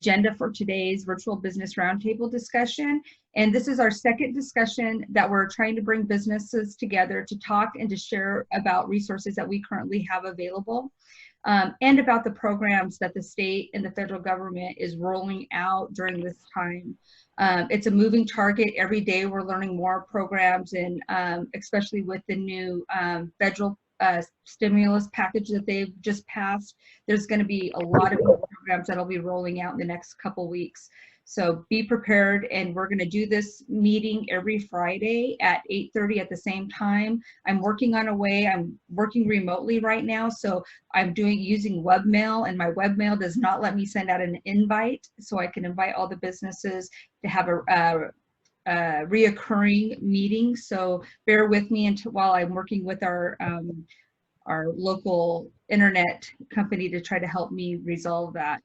agenda for today's virtual business roundtable discussion. And this is our second discussion that we're trying to bring businesses together to talk and to share about resources that we currently have available, and about the programs that the state and the federal government is rolling out during this time. It's a moving target. Every day we're learning more programs, and especially with the new federal stimulus package that they've just passed, there's going to be a lot of new programs that'll be rolling out in the next couple weeks. So be prepared, and we're going to do this meeting every Friday at 8:30 at the same time. I'm working on a way, I'm working remotely right now, so I'm using webmail, and my webmail does not let me send out an invite, so I can invite all the businesses to have a reoccurring meeting. So bear with me while I'm working with our local internet company to try to help me resolve that.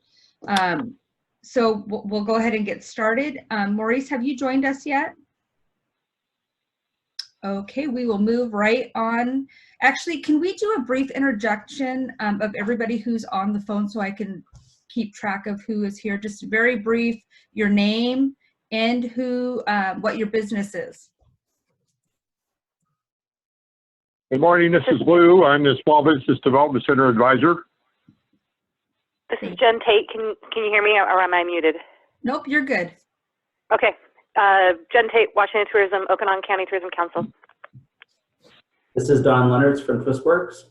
So we'll go ahead and get started. Maurice, have you joined us yet? Okay, we will move right on. Actually, can we do a brief introduction of everybody who's on the phone so I can keep track of who is here? Just very brief, your name and what your business is. Good morning, this is Lou. I'm the Small Business Development Center Advisor. This is Jen Tate. Can you hear me, or am I muted? Nope, you're good. Okay. Jen Tate, Washington Tourism, Okanogan County Tourism Council. This is Don Leonards from TwistWorks.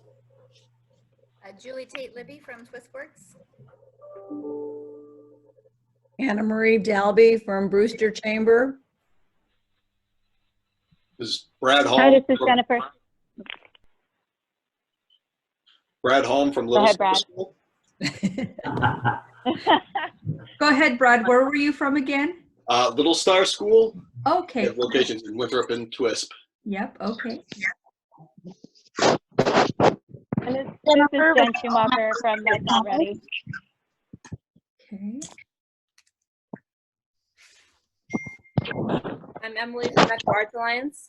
Julie Tate Libby from TwistWorks. Anna Marie Dalby from Brewster Chamber. This is Brad Hall. Hi, this is Jennifer. Brad Holm from Little Star School. Go ahead, Brad. Where were you from again? Little Star School. Okay. They have locations in Winthrop and Twisp. Yep. Okay. And this is Jen Schumacher from That's Not Ready. Okay. I'm Emily from Metro Arts Alliance.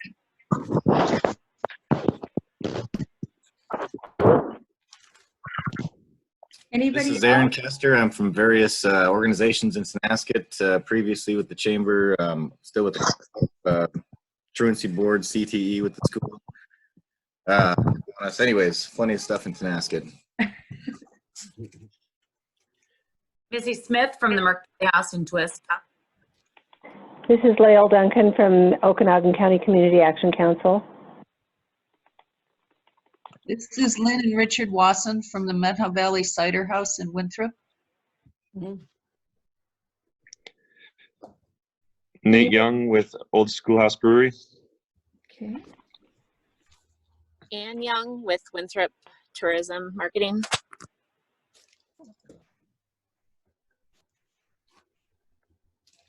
Anybody This is Aaron else? Kester. I'm from various organizations in Senasket, previously with the Chamber, still with the Truancy Board, CTE with the school. So anyways, plenty of stuff in Senasket. Missy Smith from the Mercury House in Twist. This is Lael Duncan from Okanogan County Community Action Council. This is Lynn and Richard Wasson from the Meadow Valley Cider House in Winthrop. Nate Young with Old Schoolhouse Brewery. Okay. Ann Young with Winthrop Tourism Marketing.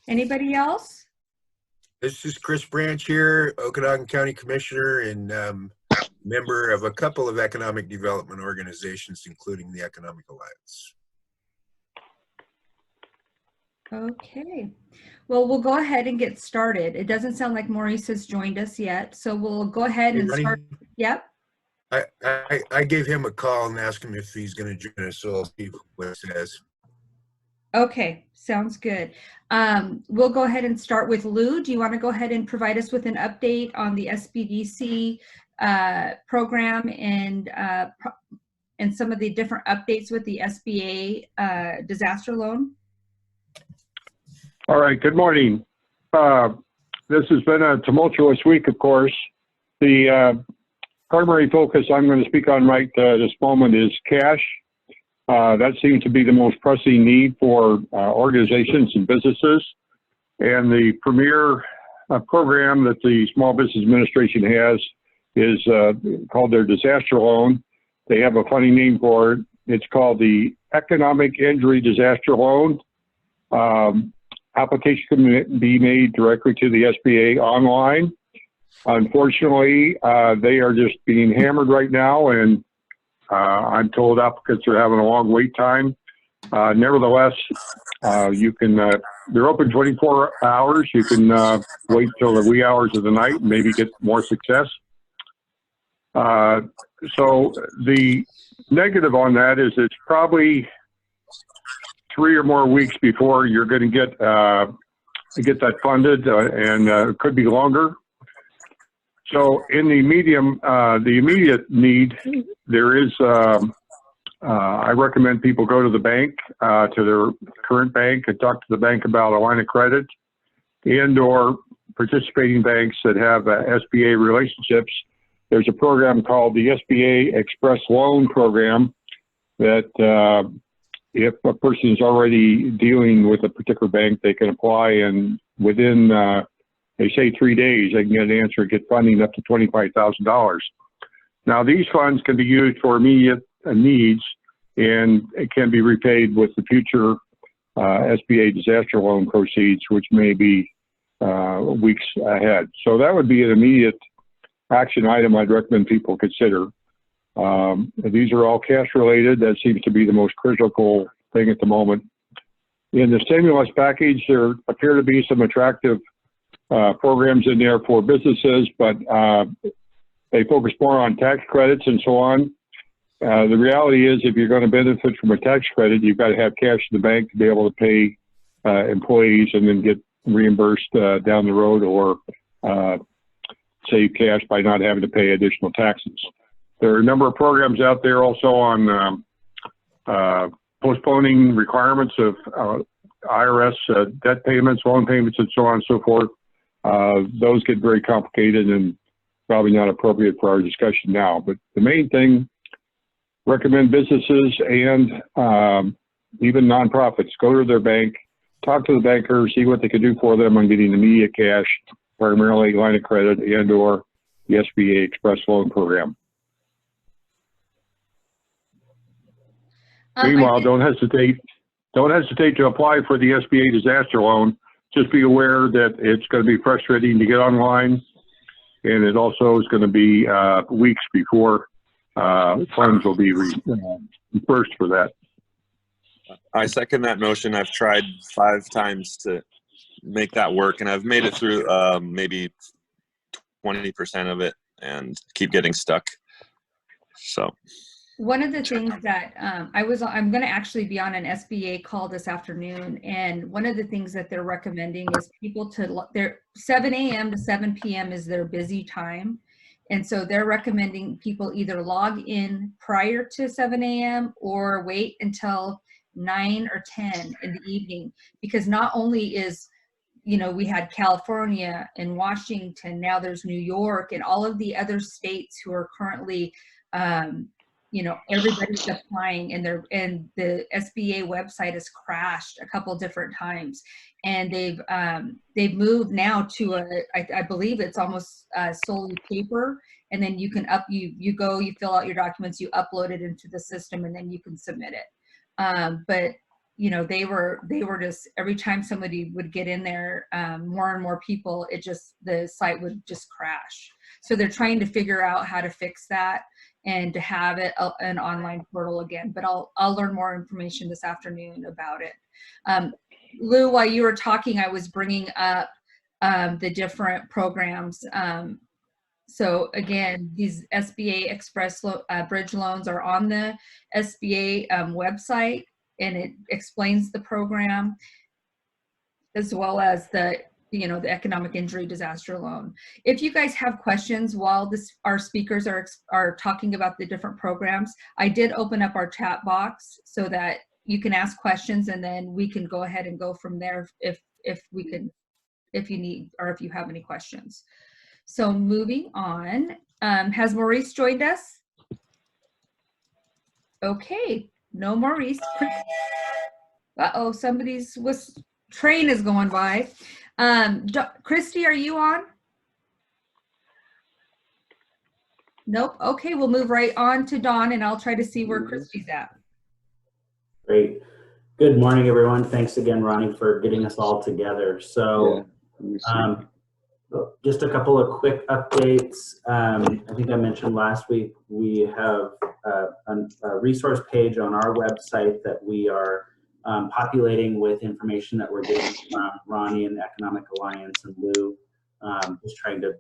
Anybody else? This is Chris Branch here, Okanogan County Commissioner and member of a couple of economic development organizations, including the Economic Alliance. Okay. Well, we'll go ahead and get started. It doesn't sound like Maurice has joined us yet, so we'll go ahead and start. Yep. I gave him a call and asked him if he's going to join us, so I'll see what it says. Okay, sounds good. We'll go ahead and start with Lou. Do you want to go ahead and provide us with an update on the SBDC program and some of the different updates with the SBA disaster loan? All right, good morning. This has been a tumultuous week, of course. The primary focus I'm going to speak on right this moment is cash. That seems to be the most pressing need for organizations and businesses. And the premier program that the Small Business Administration has is called their disaster loan. They have a funny name for it. It's called the Economic Injury Disaster Loan. Application can be made directly to the SBA online. Unfortunately, they are just being hammered right now, and I'm told applicants are having a long wait time. Nevertheless, you can, they're open 24 hours. You can wait till the wee hours of the night and maybe get more success. So the negative on that is it's probably 3 or more weeks before you're going to get that funded, and it could be longer. So in the immediate need, there is, I recommend people go to the bank, to their current bank, and talk to the bank about a line of credit, and or participating banks that have SBA relationships. There's a program called the SBA Express Loan Program that if a person is already dealing with a particular bank, they can apply, and within, they say 3 days, they can get an answer and get funding up to $25,000. Now, these funds can be used for immediate needs, and it can be repaid with the future SBA disaster loan proceeds, which may be weeks ahead. So that would be an immediate action item I'd recommend people consider. These are all cash related. That seems to be the most critical thing at the moment. In the stimulus package, there appear to be some attractive programs in there for businesses, but they focus more on tax credits and so on. The reality is, if you're going to benefit from a tax credit, you've got to have cash in the bank to be able to pay employees and then get reimbursed down the road, or save cash by not having to pay additional taxes. There are a number of programs out there also on postponing requirements of IRS debt payments, loan payments, and so on and so forth. Those get very complicated and probably not appropriate for our discussion now. But the main thing, recommend businesses and even nonprofits go to their bank, talk to the banker, see what they can do for them on getting immediate cash, primarily line of credit and or the SBA Express Loan Program. Meanwhile, don't hesitate to apply for the SBA disaster loan. Just be aware that it's going to be frustrating to get online, and it also is going to be weeks before funds will be dispersed for that. I second that motion. I've tried 5 times to make that work, and I've made it through maybe 20% of it and keep getting stuck. So one of the things that I'm going to actually be on an SBA call this afternoon, and one of the things that they're recommending is people their 7 a.m. to 7 p.m. is their busy time. And so they're recommending people either log in prior to 7 a.m. or wait until 9 or 10 in the evening, because not only is, we had California and Washington, now there's New York and all of the other states who are currently, everybody's applying, and the SBA website has crashed a couple different times, and they've moved now to I believe it's almost solely paper, and then you can you fill out your documents, you upload it into the system, and then you can submit it. But they were just, every time somebody would get in there, more and more people, the site would just crash. So they're trying to figure out how to fix that and to have it an online portal again. But I'll learn more information this afternoon about it. Lou, while you were talking, I was bringing up the different programs. So again, these SBA Express Bridge loans are on the SBA website, and it explains the program, as well as the economic injury disaster loan. If you guys have questions while our speakers are talking about the different programs, I did open up our chat box so that you can ask questions, and then we can go ahead and go from there if you need, or if you have any questions. So moving on, has Maurice joined us? Okay, no Maurice. Uh-oh, somebody's train is going by. Christy, are you on? Nope. Okay, we'll move right on to Dawn, and I'll try to see where Christy's at. Great. Good morning, everyone. Thanks again, Ronnie, for getting us all together. So just a couple of quick updates. I think I mentioned last week, we have a resource page on our website that we are populating with information that we're getting from Ronnie and the Economic Alliance and Lou, just trying to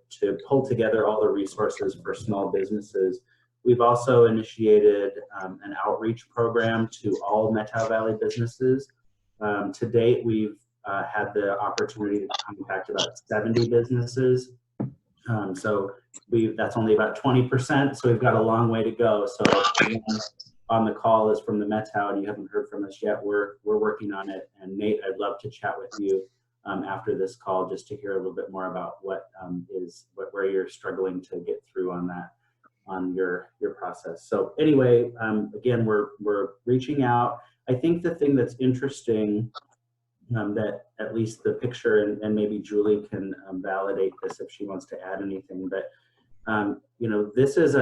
pull together all the resources for small businesses. We've also initiated an outreach program to all Methow Valley businesses To date, we've had the opportunity to contact about 70 businesses. So that's only about 20%, so we've got a long way to go. So if anyone on the call is from the Methow and you haven't heard from us yet, we're working on it. And Nate, I'd love to chat with you after this call just to hear a little bit more about where you're struggling to get through on that, on your process. So anyway, again, we're reaching out. I think the thing that's interesting, that at least the picture, and maybe Julie can validate this if she wants to add anything, but you know, this is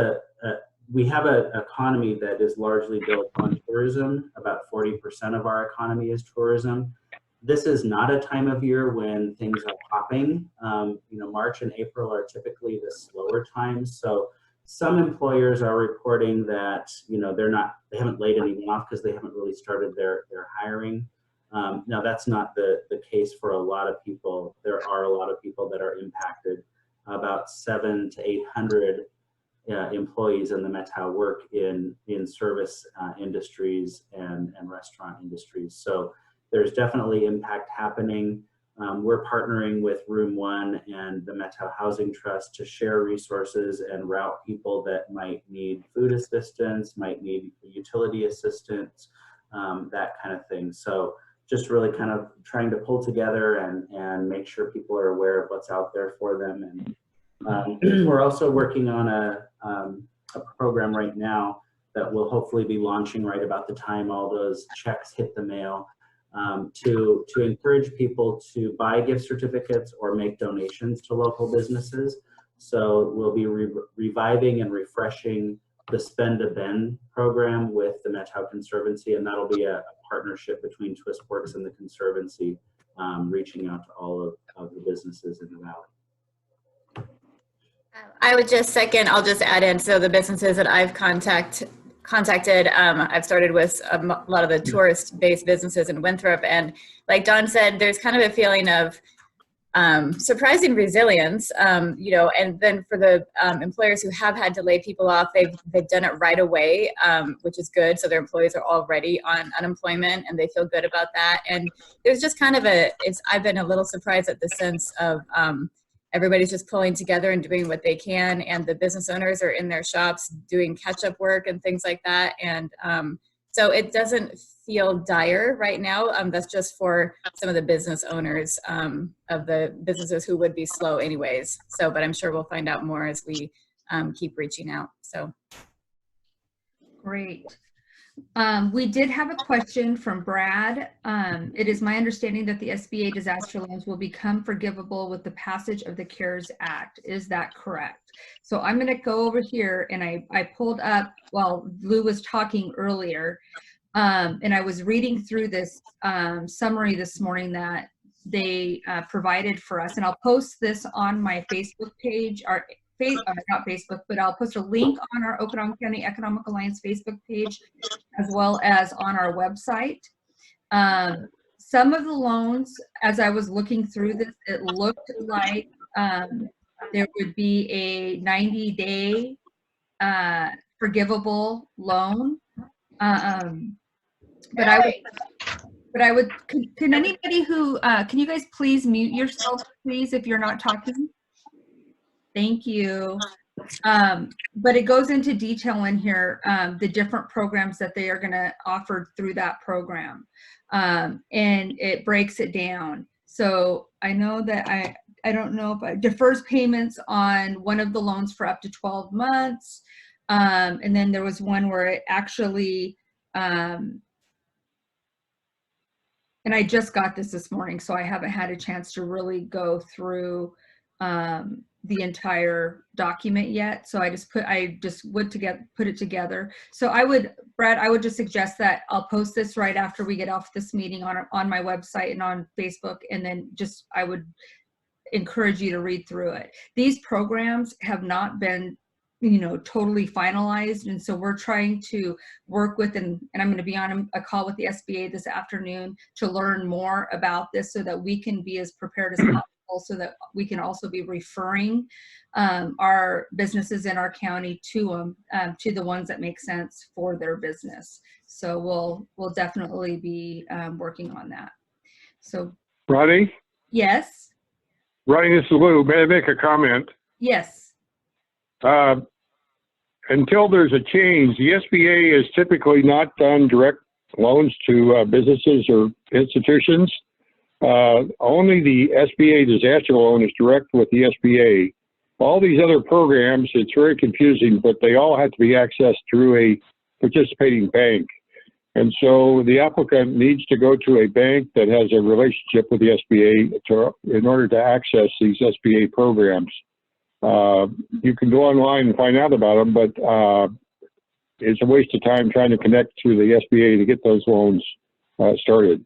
we have an economy that is largely built on tourism. About 40% of our economy is tourism. This is not a time of year when things are popping. You know, March and April are typically the slower times. So some employers are reporting that, you know, they haven't laid anyone off because they haven't really started their hiring. Now that's not the case for a lot of people. There are a lot of people that are impacted. About 700 to 800 employees in the Methow work in service industries and restaurant industries. So there's definitely impact happening. We're partnering with Room One and the Methow Housing Trust to share resources and route people that might need food assistance, might need utility assistance, that kind of thing. So just really kind of trying to pull together and make sure people are aware of what's out there for them. And we're also working on a program right now that will hopefully be launching right about the time all those checks hit the mail, to encourage people to buy gift certificates or make donations to local businesses. So we'll be reviving and refreshing the Spend a Bend program with the Methow Conservancy, and that'll be a partnership between Twistworks and the Conservancy, reaching out to all of the businesses in the Valley. I would just second, I'll just add in, so the businesses that I've contacted, I've started with a lot of the tourist-based businesses in Winthrop, and like Don said, there's kind of a feeling of surprising resilience, you know, and then for the employers who have had to lay people off, they've done it right away, which is good. So their employees are already on unemployment and they feel good about that. And there's just kind of I've been a little surprised at the sense of everybody's just pulling together and doing what they can, and the business owners are in their shops doing catch-up work and things like that. And so it doesn't feel dire right now. That's just for some of the business owners of the businesses who would be slow anyways. So, but I'm sure we'll find out more as we keep reaching out. So. Great. We did have a question from Brad. It is my understanding that the SBA disaster loans will become forgivable with the passage of the CARES Act. Is that correct? So I'm going to go over here, and I pulled up while Lou was talking earlier, and I was reading through this summary this morning that they provided for us, and I'll post this on my Facebook page, or not Facebook, but I'll post a link on our Okanogan County Economic Alliance Facebook page, as well as on our website. Some of the loans, as I was looking through this, it looked like there would be a 90-day forgivable loan. But I would, can anybody who, can you guys please mute yourself, please, if you're not talking? Thank you. But it goes into detail in here, the different programs that they are going to offer through that program. And it breaks it down. So I know that I don't know if defers payments on one of the loans for up to 12 months. And then there was one where it actually, and I just got this morning, so I haven't had a chance to really go through the entire document yet. So I just put it together. So Brad, I would just suggest that I'll post this right after we get off this meeting on my website and on Facebook, and then I would encourage you to read through it. These programs have not been, totally finalized, and so we're trying to work with, and I'm going to be on a call with the SBA this afternoon to learn more about this so that we can be as prepared as possible so that we can also be referring our businesses in our county to them, to the ones that make sense for their business. So we'll definitely be working on that. So Ronnie? yes. Ronnie, this is Lou. May I make a comment? Yes. Until there's a change, the SBA has typically not done direct loans to businesses or institutions. Only the SBA disaster loan is direct with the SBA. All these other programs, it's very confusing, but they all have to be accessed through a participating bank. And so the applicant needs to go to a bank that has a relationship with the SBA in order to access these SBA programs. You can go online and find out about them, but it's a waste of time trying to connect to the SBA to get those loans started.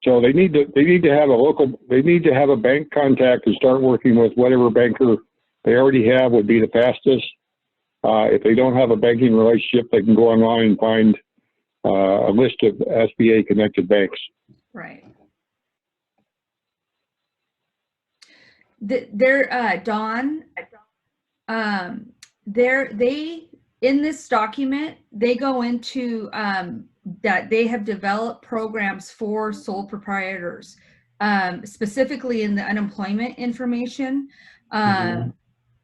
So they need to have a bank contact and start working with whatever banker they already have would be the fastest. If they don't have a banking relationship, they can go online and find a list of SBA connected banks. Right. Dawn, they in this document, they go into that they have developed programs for sole proprietors, specifically in the unemployment information,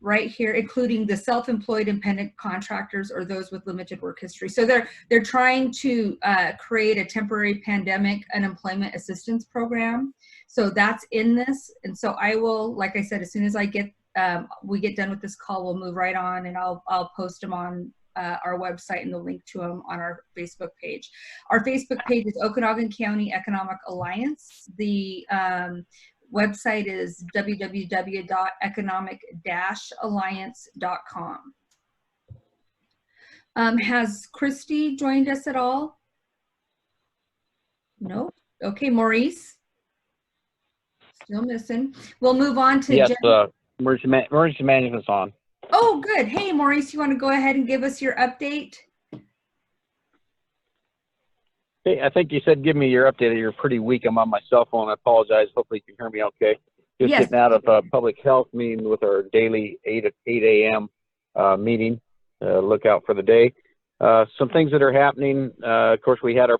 right here, including the self-employed independent contractors or those with limited work history. So they're trying to create a temporary pandemic unemployment assistance program. So that's in this. And so I will, like I said, as soon as I get we get done with this call, we'll move right on, and I'll post them on our website and the link to them on our Facebook page. Our Facebook page is Okanogan County Economic Alliance. The website is www.economic-alliance.com. Has Christy joined us at all? No. Okay, Maurice. Still missing. We'll move on to yes. Emergency management's on. Oh, good. Hey, Maurice, you want to go ahead and give us your update? Hey, I think you said give me your update. You're pretty weak. I'm on my cell phone. I apologize. Hopefully you can hear me okay. Just yes. Getting out of a public health meeting with our daily 8 a.m. Meeting. Look out for the day. Some things that are happening. Of course, we had our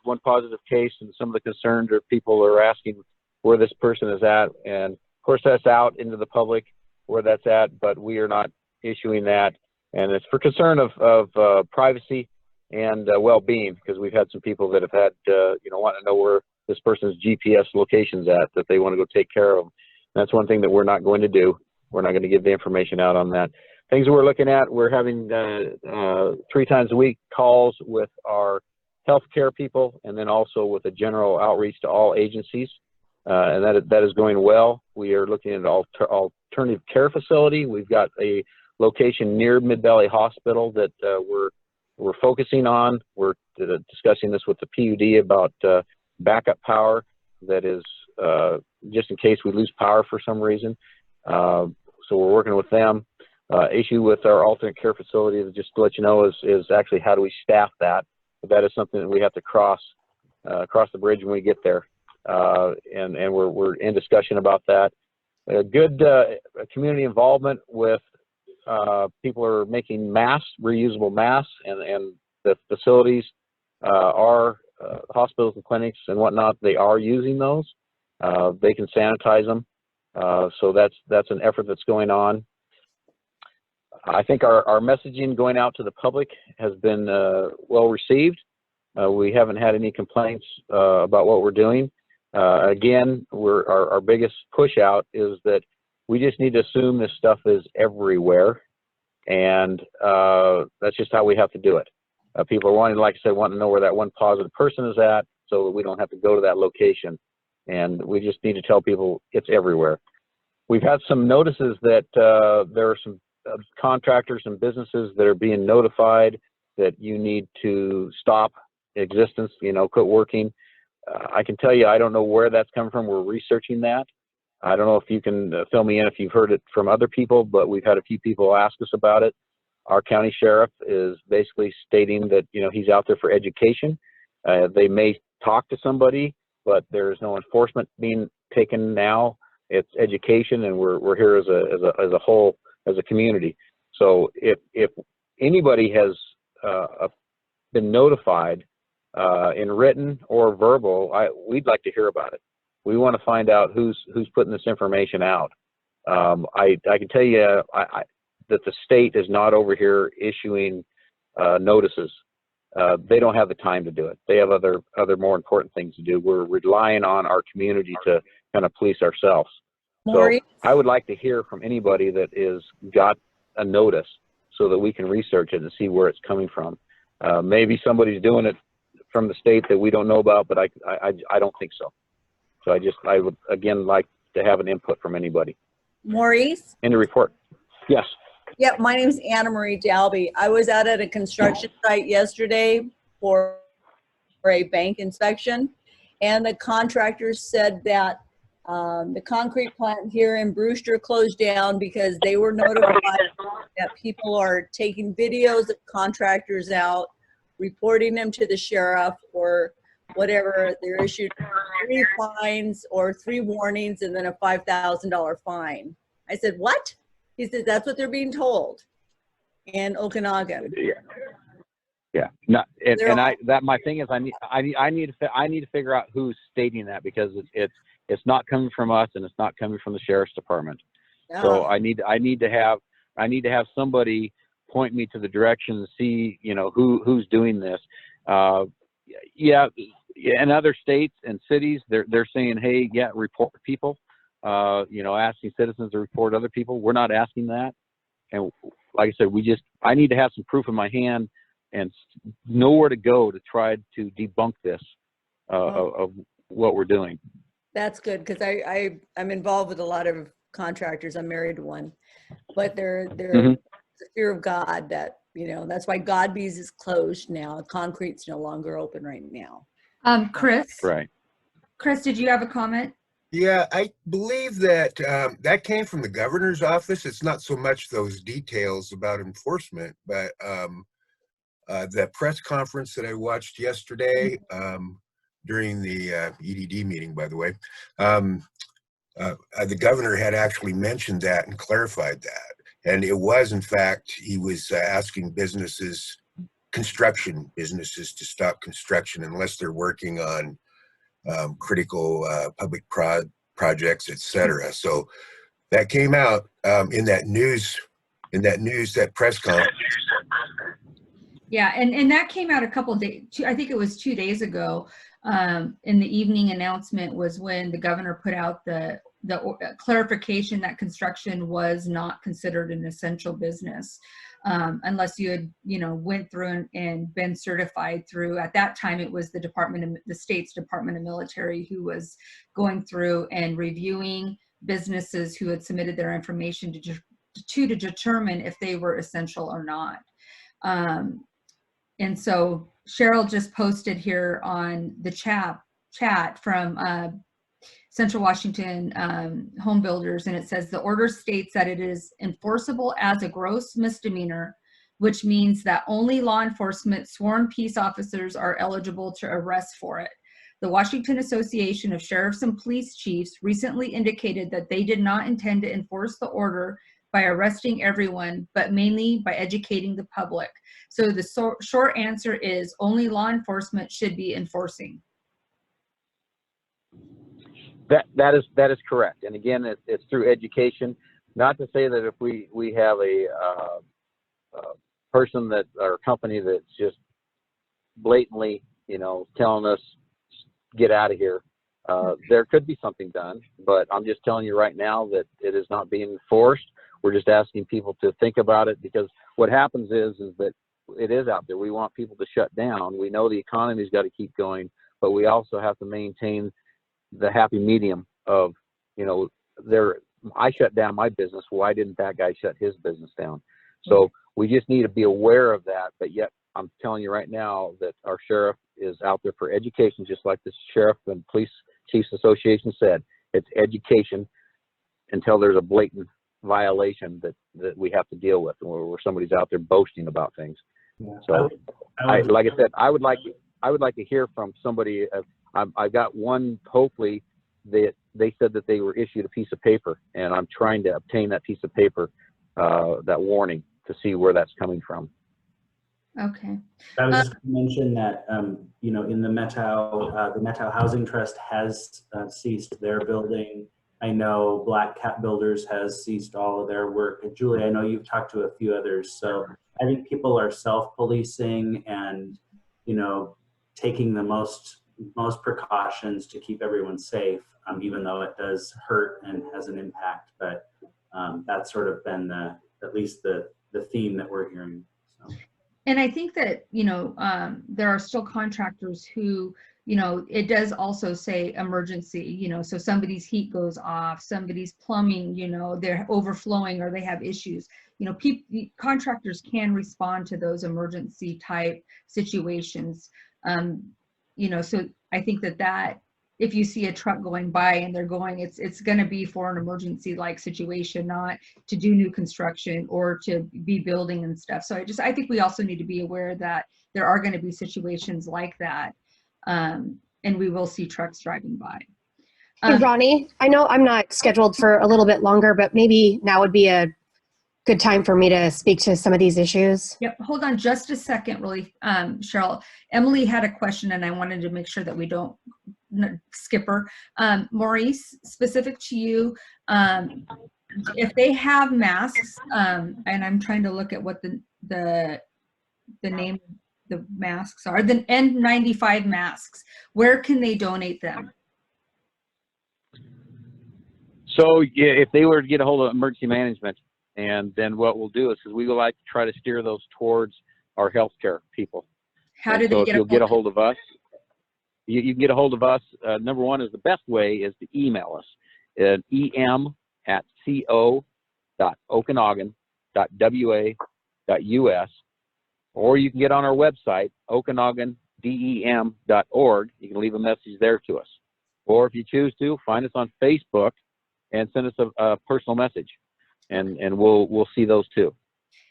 one positive case, and some of the concerns are people are asking where this person is at. And of course, that's out into the public where that's at, but we are not issuing that. And it's for concern of privacy and well-being, because we've had some people that have had, want to know where this person's GPS location's at, that they want to go take care of them. And that's one thing that we're not going to do. We're not going to give the information out on that. Things that we're looking at, we're having 3 times a week calls with our healthcare people, and then also with a general outreach to all agencies. And that is going well. We are looking at an alternative care facility. We've got a location near Mid-Valley Hospital that we're focusing on. We're discussing this with the PUD about backup power that is just in case we lose power for some reason. So we're working with them. Issue with our alternate care facility, just to let you know, is actually how do we staff that. But that is something that we have to cross the bridge when we get there. And we're in discussion about that. Good community involvement with people are making masks, reusable masks, and the facilities are hospitals and clinics and whatnot. They are using those. They can sanitize them. So that's an effort that's going on. I think our messaging going out to the public has been well received. We haven't had any complaints about what we're doing. Again, our biggest push out is that we just need to assume this stuff is everywhere, and that's just how we have to do it. People are wanting, like I said, wanting to know where that one positive person is at, so that we don't have to go to that location. And we just need to tell people it's everywhere. We've had some notices that there are some contractors and businesses that are being notified that you need to stop existence, quit working. I can tell you, I don't know where that's coming from. We're researching that. I don't know if you can fill me in if you've heard it from other people, but we've had a few people ask us about it. Our county sheriff is basically stating that, he's out there for education. They may talk to somebody but there's no enforcement being taken now. It's education, and we're here as a whole, as a community. So if anybody has been notified in written or verbal, we'd like to hear about it. We want to find out who's putting this information out. I can tell you that the state is not over here issuing notices. They don't have the time to do it. They have other more important things to do. We're relying on our community to kind of police ourselves. Maureen? So I would like to hear from anybody that is got a notice so that we can research it and see where it's coming from. Maybe somebody's doing it from the state that we don't know about, but I don't think so. So I would again like to have an input from anybody. Maurice? In the report. Yes. Yep, my name's Anna Marie Dalby. I was out at a construction site yesterday for a bank inspection, and the contractors said that the concrete plant here in Brewster closed down because they were notified that people are taking videos of contractors out, reporting them to the sheriff or whatever. They're issued 3 fines or 3 warnings and then a $5,000 fine. I said, what? He said, that's what they're being told in Okanogan. Yeah. No, my thing is I need to figure out who's stating that, because it's not coming from us and it's not coming from the sheriff's department. Yeah. So I need to have somebody point me to the direction and see, who's doing this. Yeah, in other states and cities, they're saying, hey, yeah, report people. Asking citizens to report other people. We're not asking that. And like I said, I need to have some proof in my hand and know where to go to try to debunk this of what we're doing. That's good, because I'm involved with a lot of contractors. I'm married to one, but they're the fear of God that, that's why Godby's is closed now. Concrete's no longer open right now. Chris? Right. Chris, did you have a comment? Yeah, I believe that that came from the governor's office. It's not so much those details about enforcement, but the press conference that I watched yesterday during the EDD meeting, by the way, the governor had actually mentioned that and clarified that. And it was, in fact, he was asking construction businesses to stop construction unless they're working on critical public projects, etc. So that came out in that news, that press conference. Yeah, and that came out a couple of days, I think it was 2 days ago. In the evening announcement was when the governor put out the clarification that construction was not considered an essential business unless you had, went through and been certified through, at that time it was the state's Department of Military who was going through and reviewing businesses who had submitted their information to determine if they were essential or not. And so Cheryl just posted here on the chat from Central Washington Home Builders, and it says the order states that it is enforceable as a gross misdemeanor, which means that only law enforcement sworn peace officers are eligible to arrest for it. The Washington Association of Sheriffs and Police Chiefs recently indicated that they did not intend to enforce the order by arresting everyone, but mainly by educating the public. So the short answer is only law enforcement should be enforcing. That is correct. And again, it's through education. Not to say that if we have a person or company that's just blatantly, telling us get out of here, there could be something done. But I'm just telling you right now that it is not being enforced. We're just asking people to think about it, because what happens is that it is out there. We want people to shut down. We know the economy's got to keep going, but we also have to maintain the happy medium of, I shut down my business. Why didn't that guy shut his business down? So we just need to be aware of that. But yet I'm telling you right now that our sheriff is out there for education, just like the Sheriff and Police Chiefs Association said. It's education until there's a blatant violation that we have to deal with, where somebody's out there boasting about things. Yeah. So like I said, I would like I would like to hear from somebody. I've got one, hopefully, that they said that they were issued a piece of paper, and I'm trying to obtain that piece of paper, that warning, to see where that's coming from. Okay. I was just going to mention that, you know, in the Methow Housing Trust has ceased their building. I know Black Cat Builders has ceased all of their work. And Julie, I know you've talked to a few others. So I think people are self-policing and, you know, taking the most precautions to keep everyone safe, even though it does hurt and has an impact. But that's sort of been at least the theme that we're hearing. So. And I think that, you know, there are still contractors who, you know, it does also say emergency, you know, so somebody's heat goes off, somebody's plumbing, you know, they're overflowing or they have issues. You know, contractors can respond to those emergency type situations. You know, so I think that if you see a truck going by and they're going, it's going to be for an emergency like situation, not to do new construction or to be building and stuff. So I think we also need to be aware that there are going to be situations like that. And we will see trucks driving by. Hey, Ronnie, I know I'm not scheduled for a little bit longer, but maybe now would be a good time for me to speak to some of these issues. Yep, hold on just a second, really, Cheryl. Emily had a question and I wanted to make sure that we don't skip her. Maurice, specific to you, if they have masks, and I'm trying to look at what the name of the masks are, the N95 masks, where can they donate them? So yeah, if they were to get a hold of emergency management, and then what we'll do is we would like to try to steer those towards our healthcare people. How do they get a hold of us? You can get a hold of us. Number one is the best way is to email us at em@co.okanogan.wa.us, or you can get on our website, okanogandem.org. You can leave a message there to us. Or if you choose to, find us on Facebook and send us a personal message, and we'll see those too.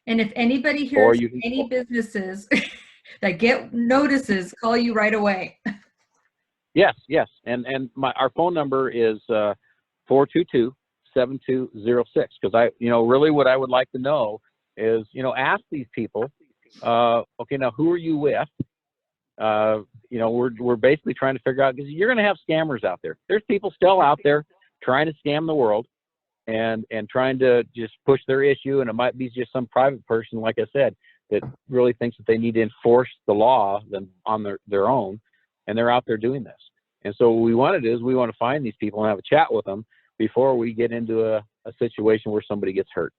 And if anybody hears any businesses that get notices, call you right away. Yes, yes, and our phone number is 422-7206. Because really what I would like to know is, ask these people, okay, now who are you with? We're basically trying to figure out, because you're going to have scammers out there. There's people still out there trying to scam the world and trying to just push their issue, and it might be just some private person, like I said, that really thinks that they need to enforce the law on their own, and they're out there doing this. And so what we want to do is we want to find these people and have a chat with them before we get into a situation where somebody gets hurt.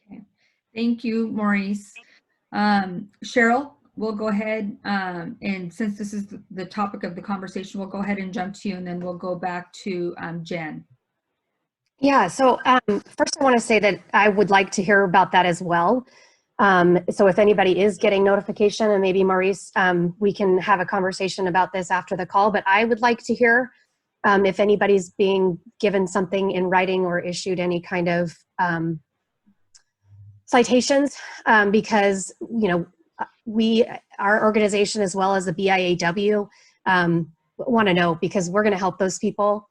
Okay. Thank you, Maurice. Cheryl, we'll go ahead, and since this is the topic of the conversation, we'll go ahead and jump to you, and then we'll go back to Jen. Yeah, so first I want to say that I would like to hear about that as well. So if anybody is getting notification, and maybe Maurice, we can have a conversation about this after the call, but I would like to hear if anybody's being given something in writing or issued any kind of citations, because, our organization, as well as the BIAW, want to know, because we're going to help those people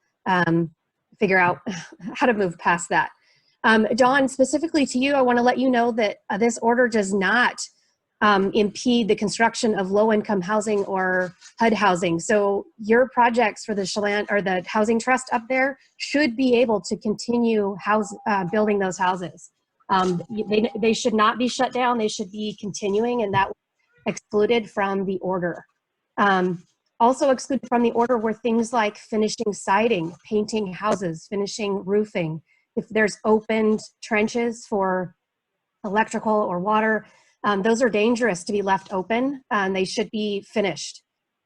figure out how to move past that. Dawn, specifically to you, I want to let you know that this order does not impede the construction of low-income housing or HUD housing. So your projects for the Chelan or the Housing Trust up there should be able to continue building those houses. They should not be shut down. They should be continuing, and that was excluded from the order. Also excluded from the order were things like finishing siding, painting houses, finishing roofing. If there's opened trenches for electrical or water, those are dangerous to be left open, and they should be finished.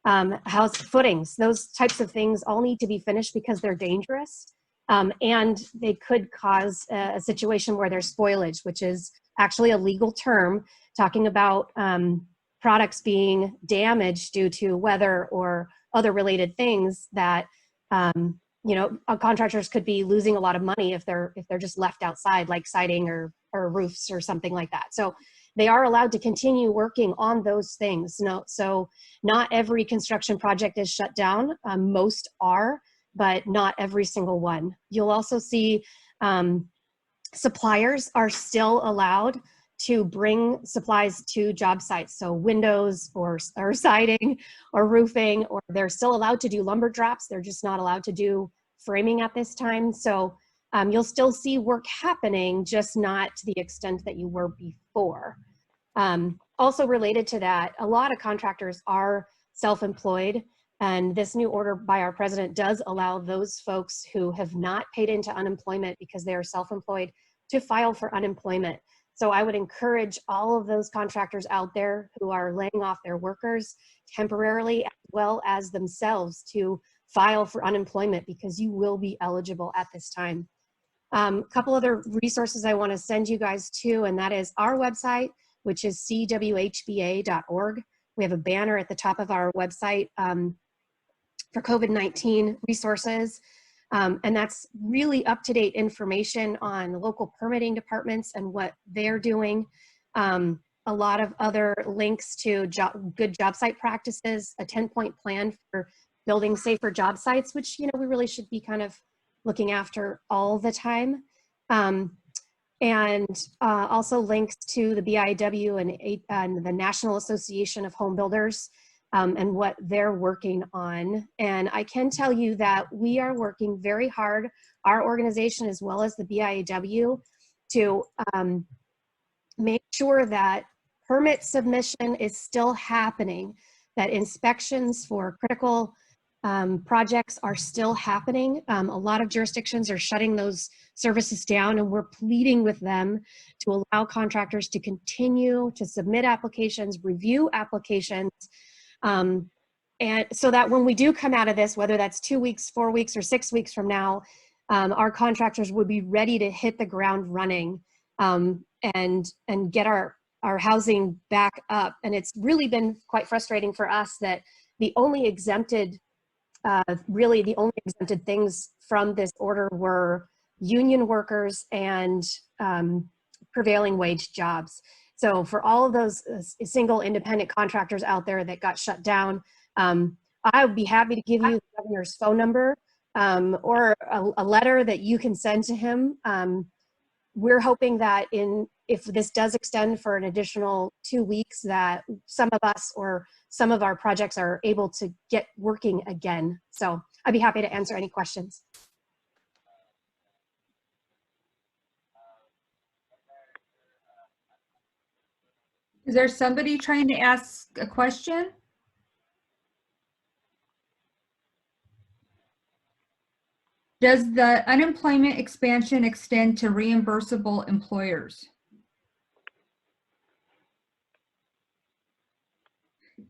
House footings, those types of things all need to be finished because they're dangerous, and they could cause a situation where there's spoilage, which is actually a legal term talking about products being damaged due to weather or other related things that contractors could be losing a lot of money if they're just left outside, like siding or roofs or something like that. So they are allowed to continue working on those things. So not every construction project is shut down. Most are, but not every single one. You'll also see suppliers are still allowed to bring supplies to job sites. So windows or siding or roofing, or they're still allowed to do lumber drops. They're just not allowed to do framing at this time. So you'll still see work happening, just not to the extent that you were before. Also related to that, a lot of contractors are self-employed, and this new order by our president does allow those folks who have not paid into unemployment because they are self-employed to file for unemployment. So I would encourage all of those contractors out there who are laying off their workers temporarily, as well as themselves, to file for unemployment, because you will be eligible at this time. A couple other resources I want to send you guys to, and that is our website, which is cwhba.org. We have a banner at the top of our website for COVID-19 resources. And that's really up-to-date information on local permitting departments and what they're doing. A lot of other links to good job site practices, a 10-point plan for building safer job sites, which, you know, we really should be kind of looking after all the time. And also links to the BIW and the National Association of Home Builders, and what they're working on. And I can tell you that we are working very hard, our organization as well as the BIAW, to make sure that permit submission is still happening, that inspections for critical projects are still happening. A lot of jurisdictions are shutting those services down, and we're pleading with them to allow contractors to continue to submit applications, review applications, and so that when we do come out of this, whether that's 2 weeks, 4 weeks, or 6 weeks from now, our contractors would be ready to hit the ground running and get our housing back up. And it's really been quite frustrating for us that the only exempted, really the only exempted things from this order were union workers and prevailing wage jobs. So for all of those single independent contractors out there that got shut down, I would be happy to give you the governor's phone number or a letter that you can send to him. We're hoping that if this does extend for an additional 2 weeks, that some of us or some of our projects are able to get working again. So I'd be happy to answer any questions. Is there somebody trying to ask a question? Does the unemployment expansion extend to reimbursable employers?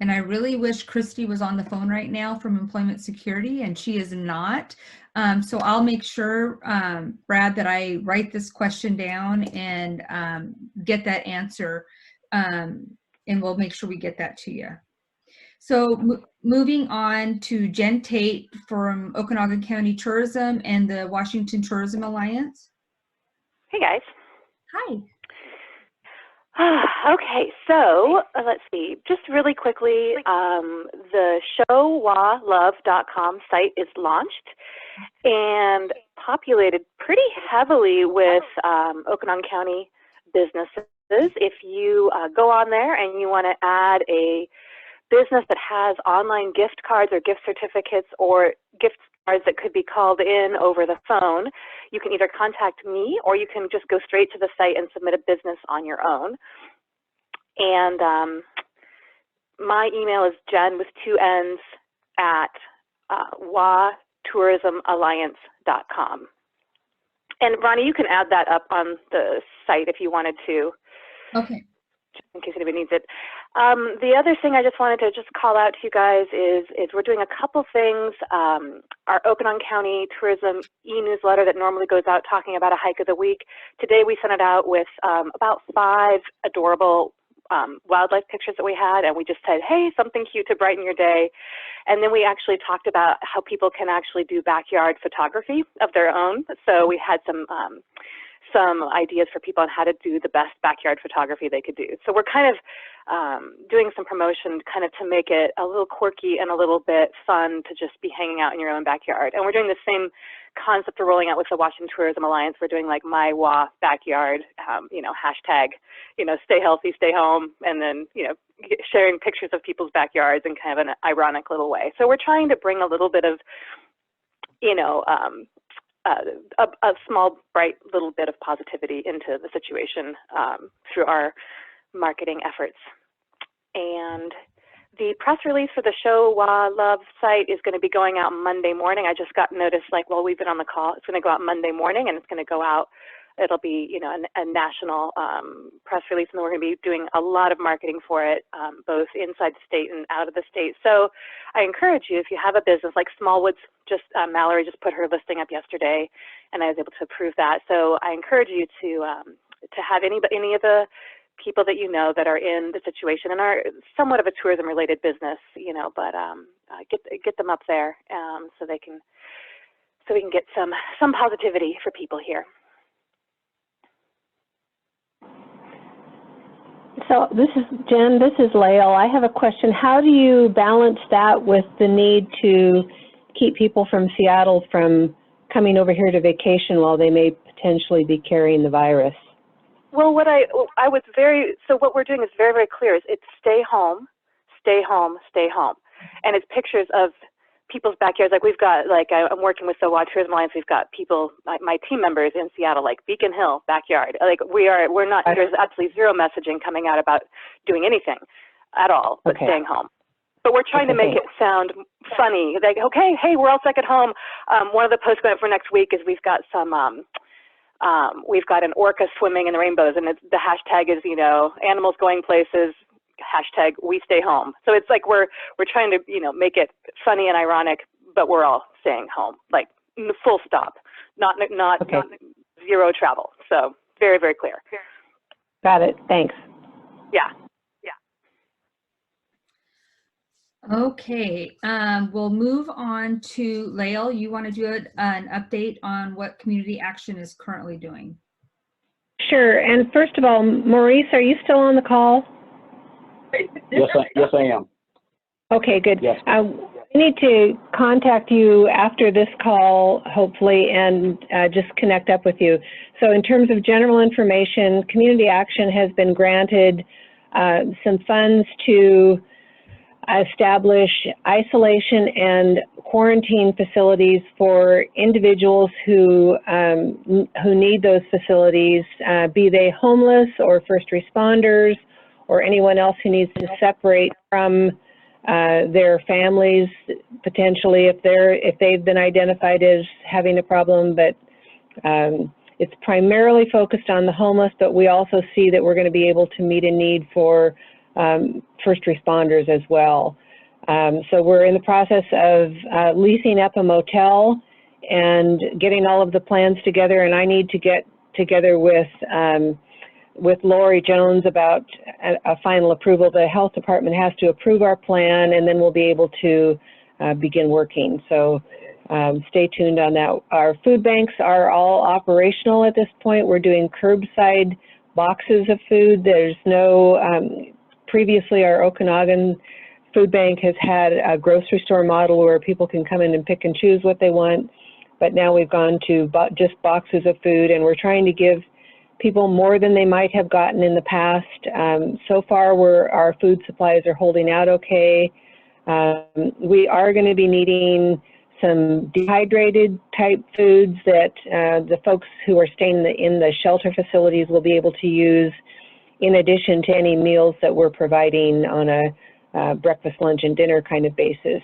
And I really wish Christy was on the phone right now from Employment Security, and she is not. So I'll make sure, Brad, that I write this question down and get that answer. And we'll make sure we get that to you. So moving on to Jen Tate from Okanogan County Tourism and the Washington Tourism Alliance. Hey guys. Hi. Okay, so let's see, just really quickly, the showwalove.com site is launched and populated pretty heavily with Okanogan County businesses. If you go on there and you want to add a business that has online gift cards or gift certificates or gift cards that could be called in over the phone, you can either contact me or you can just go straight to the site and submit a business on your own. And my email is Jen with 2 N's at watourismalliance.com. And Ronnie, you can add that up on the site if you wanted to. Okay. Just in case anybody needs it. The other thing I just wanted to just call out to you guys is we're doing a couple things. Our Okanogan County Tourism e-newsletter that normally goes out talking about a hike of the week. Today we sent it out with about 5 adorable wildlife pictures that we had, and we just said, hey, something cute to brighten your day. And then we actually talked about how people can actually do backyard photography of their own. So we had some some ideas for people on how to do the best backyard photography they could do. So we're kind of doing some promotion kind of to make it a little quirky and a little bit fun to just be hanging out in your own backyard. And we're doing the same concept we're rolling out with the Washington Tourism Alliance. We're doing like my WA backyard, you know, hashtag, you know, stay healthy, stay home, and then, you know, sharing pictures of people's backyards in kind of an ironic little way. So we're trying to bring a little bit of, you know, a small, bright little bit of positivity into the situation through our marketing efforts. And the press release for the Show Wa Love site is going to be going out Monday morning. I just got notice, like, while we've been on the call, it's going to go out Monday morning, and it's going to go out. It'll be, you know, a national press release, and we're going to be doing a lot of marketing for it, both inside the state and out of the state. So I encourage you, if you have a business like Smallwoods, just Mallory just put her listing up yesterday, and I was able to approve that. So I encourage you to have any of the people that you know that are in the situation and are somewhat of a tourism-related business, you know, but get them up there so we can get some positivity for people here. So this is Jen, this is Lael. I have a question. How do you balance that with the need to keep people from Seattle from coming over here to vacation while they may potentially be carrying the virus? Well, what we're doing is very, very clear. It's stay home, stay home, stay home. And it's pictures of people's backyards. Like we've got, like I'm working with the Wild Tourism Alliance. We've got people, my team members in Seattle, like Beacon Hill backyard. Like we're not, there's absolutely zero messaging coming out about doing anything at all, but staying home. But we're trying to make it sound funny. Like, okay, hey, we're all stuck at home. One of the posts going up for next week is we've got we've got an orca swimming in the rainbows, and the hashtag is, you know, animals going places, hashtag we stay home. So it's like we're trying to, you know, make it funny and ironic, but we're all staying home, like full stop, not zero travel. So very, very clear. Got it. Thanks. Yeah. Okay, we'll move on to Lael. You want to do an update on what Community Action is currently doing? Sure. And first of all, Maurice, are you still on the call? Yes, I am. Okay, good. Yes. I need to contact you after this call, hopefully, and just connect up with you. So in terms of general information, Community Action has been granted some funds to establish isolation and quarantine facilities for individuals who need those facilities, be they homeless or first responders or anyone else who needs to separate from their families, potentially if they've been identified as having a problem. But it's primarily focused on the homeless, but we also see that we're going to be able to meet a need for first responders as well. So we're in the process of leasing up a motel and getting all of the plans together, and I need to get together with Lori Jones about a final approval. The health department has to approve our plan, and then we'll be able to begin working. So stay tuned on that. Our food banks are all operational at this point. We're doing curbside boxes of food. There's no previously, our Okanogan food bank has had a grocery store model where people can come in and pick and choose what they want, but now we've gone to just boxes of food, and we're trying to give people more than they might have gotten in the past. So far, our food supplies are holding out okay. We are going to be needing some dehydrated type foods that the folks who are staying in the shelter facilities will be able to use, in addition to any meals that we're providing on a breakfast, lunch, and dinner kind of basis.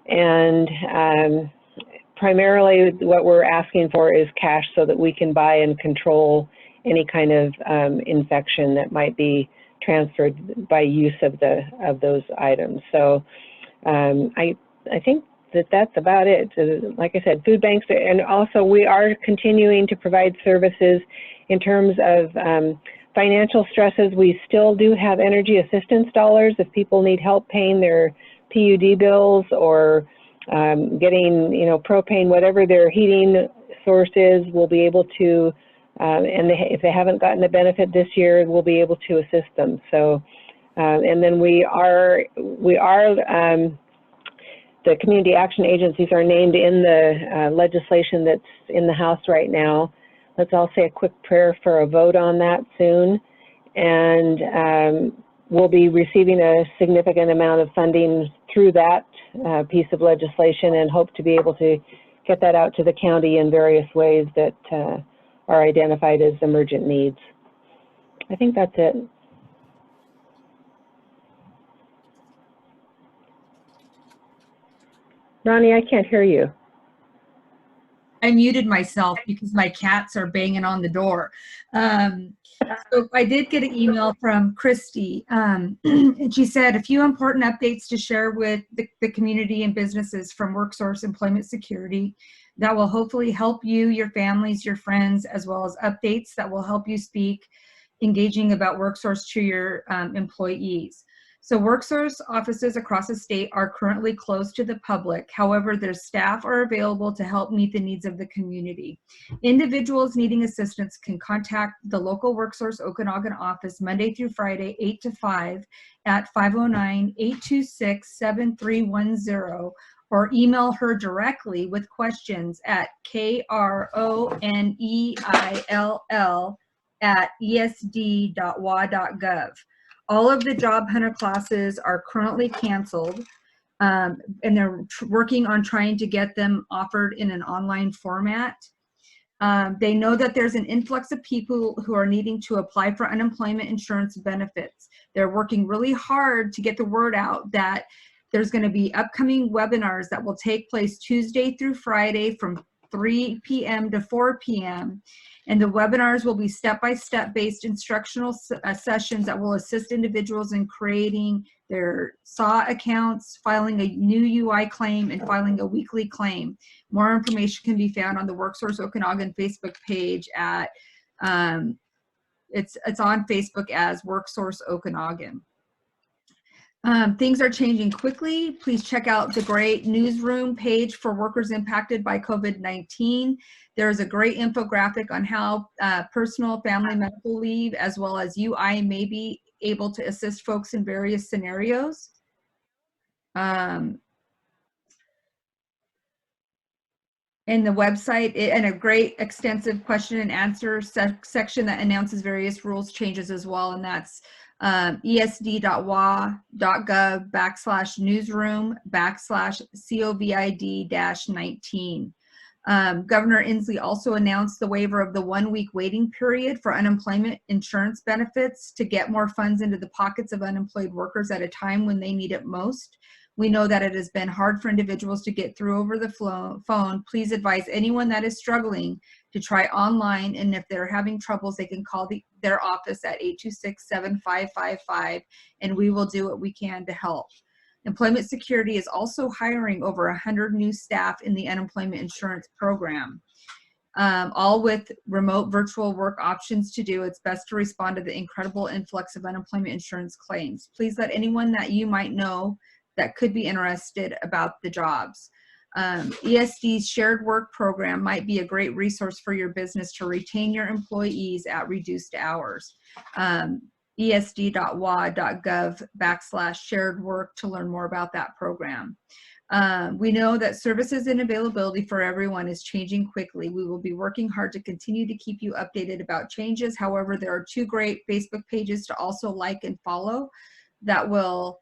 And primarily what we're asking for is cash so that we can buy and control any kind of infection that might be transferred by use of those items. So I think that's about it. Like I said, food banks, and also we are continuing to provide services in terms of financial stresses. We still do have energy assistance dollars if people need help paying their PUD bills or getting, propane, whatever their heating source is. We'll be able to and if they haven't gotten a benefit this year, we'll be able to assist them. So, and then the community action agencies are named in the legislation that's in the House right now. Let's all say a quick prayer for a vote on that soon. And we'll be receiving a significant amount of funding through that piece of legislation, and hope to be able to get that out to the county in various ways that are identified as emergent needs. I think that's it. Ronnie, I can't hear you. I muted myself because my cats are banging on the door. So I did get an email from Christy, and she said a few important updates to share with the community and businesses from WorkSource Employment Security that will hopefully help you, your families, your friends, as well as updates that will help you speak engaging about WorkSource to your employees. So WorkSource offices across the state are currently closed to the public. However, their staff are available to help meet the needs of the community. Individuals needing assistance can contact the local WorkSource Okanogan office Monday through Friday, 8 to 5 at 509-826-7310, or email her directly with questions at kroneil@esd.wa.gov. All of the job hunter classes are currently canceled, and they're working on trying to get them offered in an online format. They know that there's an influx of people who are needing to apply for unemployment insurance benefits. They're working really hard to get the word out that there's going to be upcoming webinars that will take place Tuesday through Friday from 3 p.m. to 4 p.m. And the webinars will be step-by-step based instructional sessions that will assist individuals in creating their SAW accounts, filing a new UI claim, and filing a weekly claim. More information can be found on the WorkSource Okanogan Facebook page at, it's on Facebook as WorkSource Okanogan. Things are changing quickly. Please check out the great newsroom page for workers impacted by COVID-19. There's a great infographic on how personal family medical leave as well as UI may be able to assist folks in various scenarios. And the website, and a great extensive question and answer section that announces various rules changes as well, and that's esd.wa.gov/newsroom/COVID-19. Governor Inslee also announced the waiver of the 1-week waiting period for unemployment insurance benefits to get more funds into the pockets of unemployed workers at a time when they need it most. We know that it has been hard for individuals to get through over the phone. Please advise anyone that is struggling to try online, and if they're having troubles, they can call their office at 826-7555, and we will do what we can to help. Employment Security is also hiring over 100 new staff in the unemployment insurance program. All with remote virtual work options to do its best to respond to the incredible influx of unemployment insurance claims. Please let anyone that you might know that could be interested about the jobs. ESD's shared work program might be a great resource for your business to retain your employees at reduced hours. esd.wa.gov/shared work to learn more about that program. We know that services and availability for everyone is changing quickly. We will be working hard to continue to keep you updated about changes. However, there are 2 great Facebook pages to also like and follow that will